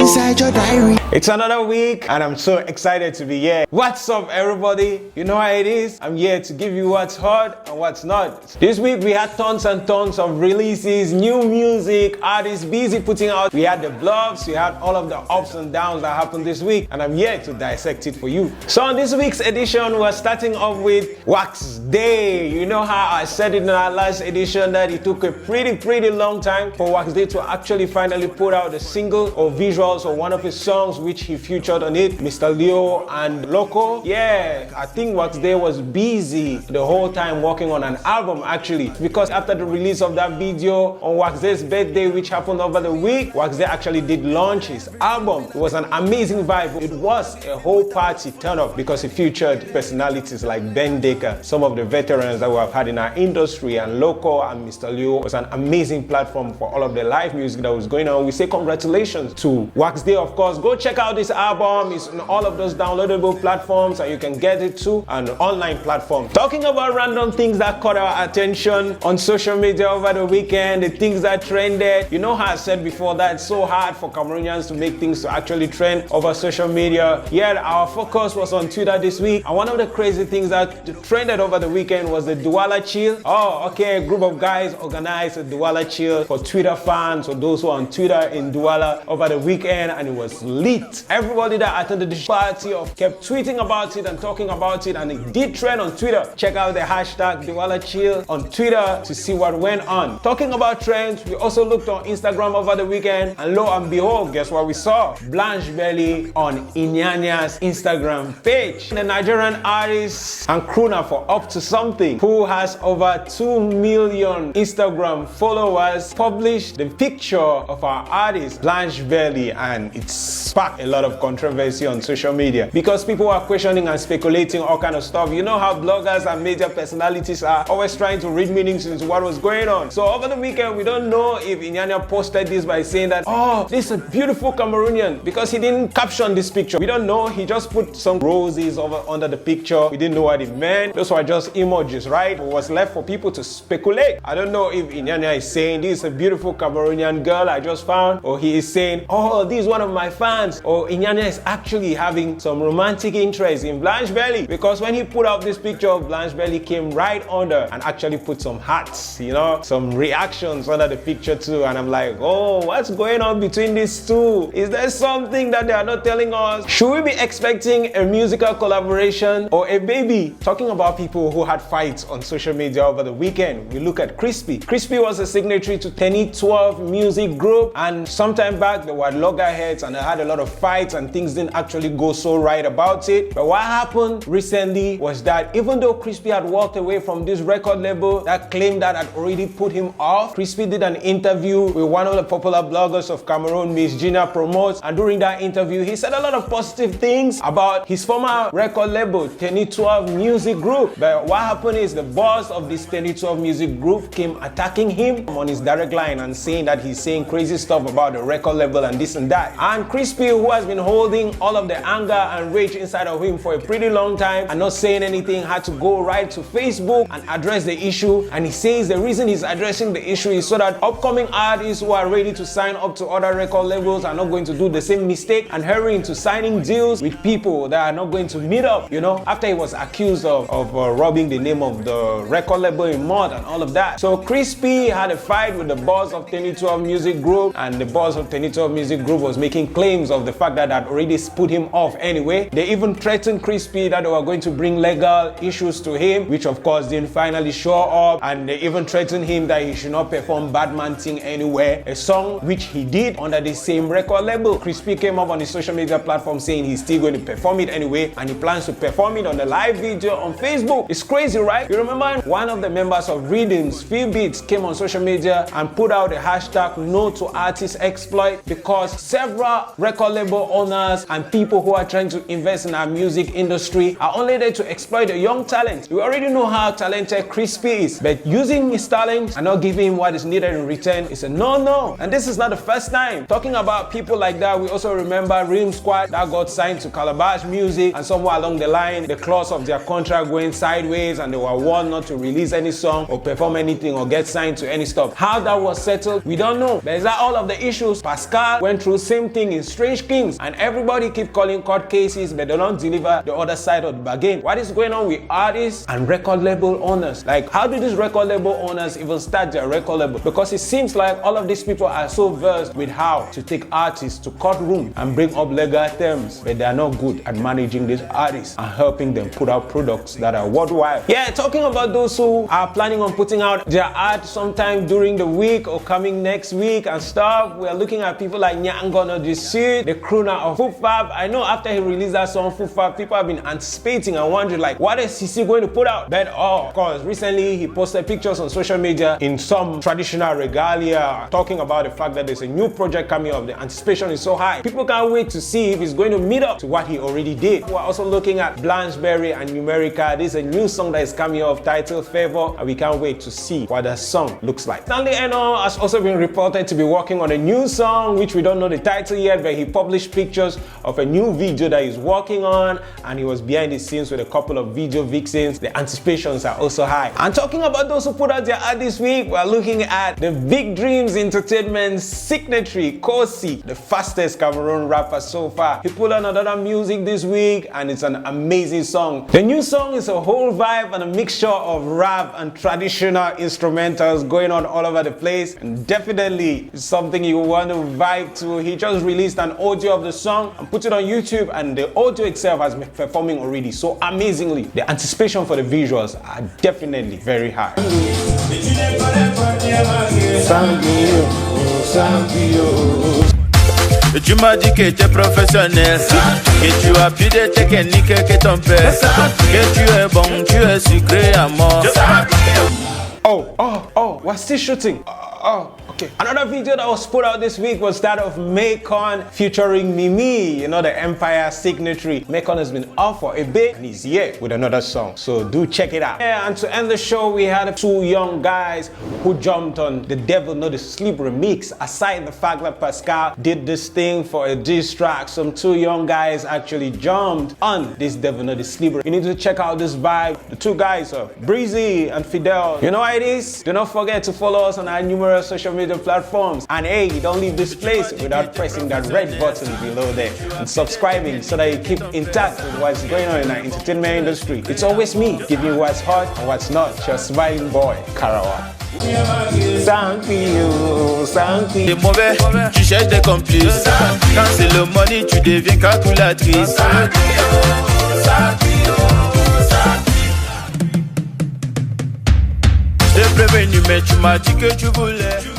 inside your diary. It's another week and I'm so excited to be here. What's up, everybody? You know how it is. I'm here to give you what's hot and what's not. This week we had tons and tons of releases, new music, artists busy putting out. We had the blogs, we had all of the ups and downs that happened this week, and I'm here to dissect it for you. So on this week's edition, we're starting off with Wax Day. You know how I said it in our last edition that it took a pretty long time for Wax Day to actually finally put out a single or visuals or one of his songs which he featured on it, Mr. Leo and Loco. Yeah, I think Wax Day was busy the whole time working on an album actually, because after the release of that video on Wax Day's birthday, which happened over the week, Wax Day actually did launch his album. It was an amazing vibe. It was a whole party turn up because it featured personalities like Decca, some of the veterans that we have had in our industry, and Loco and Mr. Leo. It was an amazing platform for all of the live music that was going on. We say congratulations to Wax Day, of course. Go check out this album. It's on all of those downloadable platforms, and you can get it to an online platform. Talking about random things that caught our attention on social media over the weekend, the things that trended. You know how I said before that it's so hard for Cameroonians to make things to actually trend over social media. Yeah, our focus was on Twitter this week, and one of the crazy things that trended over the weekend was the Douala chill. Oh, okay, a group of guys organized a Douala chill for Twitter fans or those who are on Twitter in Douala over the weekend, and it was lit. Everybody that attended the party kept tweeting about it and talking about it, and it did trend on Twitter. Check out the hashtag Douala chill on Twitter to see what went on. Talking about trends, we also looked on Instagram over the weekend, and lo and behold, guess what we saw? Blanche Bailly on Iyanya's Instagram page. The Nigerian artist and crooner for Up to Something, who has over 2 million Instagram followers, published the picture of our artist Blanche Bailly, and it sparked a lot of controversy on social media because people are questioning and speculating all kind of stuff. You know how bloggers and media personalities are always trying to read meanings into what was going on. So over the weekend, we don't know if Iyanya posted this by saying that, oh, this is a beautiful Cameroonian, because he didn't caption this picture. We don't know. He just put some roses under the picture. We didn't know what it meant. Those were just emojis, right? It was left for people to speculate. I don't know if Iyanya is saying this is a beautiful Cameroonian girl I just found, or he is saying, oh, this is one of my fans, or Iyanya is actually having some romantic interest in Blanche Bailly, because when he put out this picture of Blanche Bailly, came right under and actually put some hearts, you know, some reactions under the picture too, and I'm like, oh, what's going on between these two? Is there something that they are not telling us? Should we be expecting a musical collaboration or a baby? Talking about people who had fights on social media over the weekend, we look at Crispy. Crispy was a signatory to 1012 music group, and sometime back there were loggerheads and they had a lot of fights and things didn't actually go so right about it. But what happened recently was that even though Crispy had walked away from this record label that claimed that had already put him off, Crispy did an interview with one of the popular bloggers of Cameroon, Miss Gina Promotes, and during that interview he said a lot of positive things about his former record label, 1012 Music Group. But what happened is the boss of this 1012 Music Group came attacking him on his direct line and saying that he's saying crazy stuff about the record label and this and that. And Crispy, who has been holding all of the anger and rage inside of him for a pretty long time and not saying anything, had to go right to Facebook and address the issue. And he says the reason he's addressing the issue is so that upcoming artists who are ready to sign up to other record labels are not going to do the same mistake and hurry into signing deals with people that are not going to meet up, you know, after he was accused of robbing the name of the record label in mud and all of that. So Crispy had a fight with the boss of 1012 Music Group, and the boss of 1012 Music Group was making claims of the fact that had already put him off anyway. They even threatened Crispy that they were going to bring legal issues to him, which of course didn't finally show up, and they even threatened him that he should not perform Badman Thing Anywhere, a song which he did under the same record label. Crispy came up on his social media platform saying he's still going to perform it anyway, and he plans to perform it on the live video on Facebook. It's crazy, right? You remember one of the members of Rhythms, Few Beats, came on social media and put out a hashtag no to artist exploit, because several record label owners and people who are trying to invest in our music industry are only there to exploit the young talent. We already know how talented Crispy is, but using his talent and not giving him what is needed in return is a no-no. And this is not the first time. Talking about people like that, we also remember Rim Squad that got signed to Calabash Music, and somewhere along the line the clause of their contract went sideways and they were warned not to release any song or perform anything or get signed to any stuff. How that was settled, we don't know. But is that all of the issues? Pascal went through do same thing in Strange Kings, and everybody keep calling court cases, but they don't deliver the other side of the bargain. What is going on with artists and record label owners? Like, how do these record label owners even start their record label? Because it seems like all of these people are so versed with how to take artists to courtroom and bring up legal terms, but they are not good at managing these artists and helping them put out products that are worthwhile. Yeah, talking about those who are planning on putting out their art sometime during the week or coming next week and stuff, we are looking at people like Nyangono Disi, the crooner of Fufab. I know after he released that song Fufab, people have been anticipating and wondering like, what is CC going to put out? But of course, recently he posted pictures on social media in some traditional regalia talking about the fact that there's a new project coming up. The anticipation is so high. People can't wait to see if he's going to meet up to what he already did. We're also looking at Blanche Bailly and Iyanya. This is a new song that is coming up titled Favor, and we can't wait to see what that song looks like. Stanley Eno has also been reported to be working on a new song, which we don't know the title yet, but he published pictures of a new video that he's working on, and he was behind the scenes with a couple of video vixens. The anticipations are also high. And talking about those who put out their art this week, we're looking at the Big Dreams Entertainment signatory Kosi, the fastest Cameroon rapper so far. He put on another music this week, and it's an amazing song. The new song is a whole vibe and a mixture of rap and traditional instrumentals going on all over the place, and definitely it's something you want to vibe to. He just released an audio of the song and put it on YouTube, and the audio itself has been performing already so amazingly. The anticipation for the visuals are definitely very high. Tu m'as dit que t'es professionnel, que tu as plus de technique que ton père, que tu es bon, tu es sucré à mort. We're still shooting. Okay. Another video that was put out this week was that of Makon featuring Mimi, you know, the Empire signatory. Makon has been off for a bit and he's here with another song, so do check it out. Yeah, and to end the show, we had two young guys who jumped on the Devil No Dey Sleep remix. Aside the fact that Pascal did this thing for a diss track, some two young guys actually jumped on this Devil No Dey Sleep. You need to check out this vibe. The two guys are Breezy and Fidel. You know how it is? Do not forget to follow us on our numerous social media platforms, and hey, don't leave this place without pressing that red button below there and subscribing so that you keep in touch with what's going on in our entertainment industry. It's always me giving you what's hot and what's not. Your smiling boy, Karawa. Thank you. T'es mauvais, tu cherches des complices. Quand c'est le money, tu deviens calculatrice. Je t'ai prévenu, mais tu m'as dit que tu voulais.